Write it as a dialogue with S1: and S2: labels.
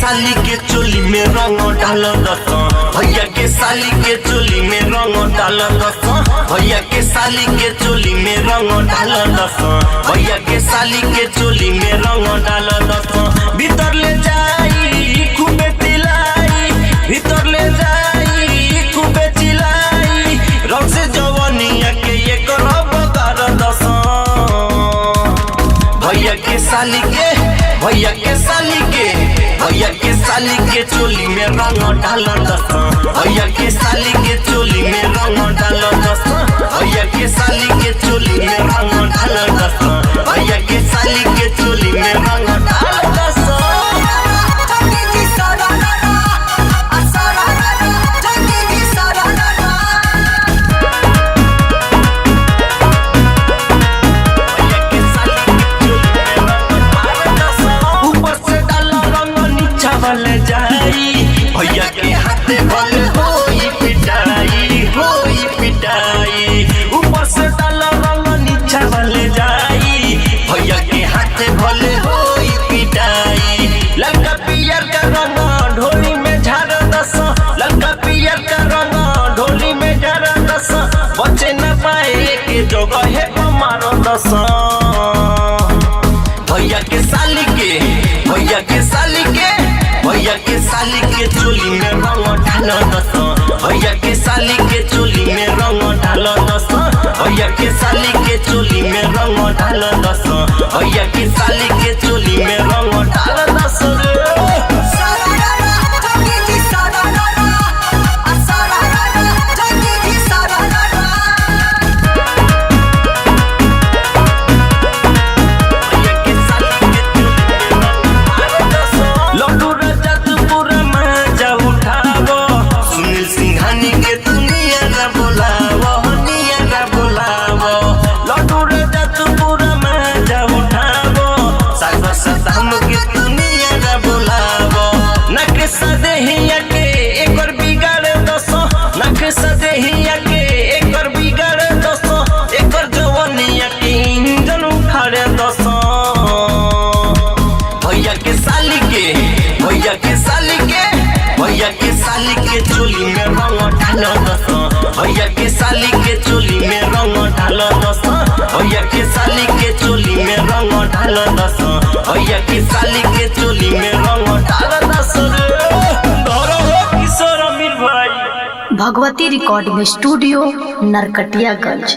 S1: साली के चोली में रंग डाल दस, भैया के साली के चोली में रंग डाल दस, भैया के साली के चोली में रंग डाल दस, भैया के साली के चोली में रंग डाल दस। भीतर ले जाई खूबे चिल्लाई, भीतर ले जाई खूबे चिल्लाई, रंग से जवानिया के ये करब कर दस। भैया के साली के, भैया के साली के, भैया के साली के चोली में रंग डाल दस, भैया के साली के चोली में रंग डाल दस, भैया के साली के चोली में रंग डाल दस, भैया के साली के चोली में रंग डाल दस। भैया के हाथे भले होई पिटाई, होई पिटाई, ऊपर से डाला रंग नीचा भले जाई, भैया के हाथे भले होई पिटाई। लड़का पियर का रंग ढोली में झाड़ दस, लड़का पियर का रंग ढोली में झाड़ दस, बचे न पाए के जगह है मारो दस। भैया के साली के, भैया के साली के, भैया के साली के चोली में रंग डाल दस, भैया के साली के चोली में रंग डाल दस, भैया के साली के चोली में रंग डाल दस, भैया के साली के चोली में रंग डाल दस। सदेहिया के एकर बिगाड़ दस, एकर जवानिया के इंजन उखाड़े दस। भैया के साली के, भैया के साली के, भैया के साली के चोली में रंग डाल दस, भैया के साली के चोली में रंग डाल दस, भैया के साली के चोली में रंग डाल दस, भैया के साली के चोली में रंग डाल दस।
S2: Bhagwati recording studio, Narkatiaganj.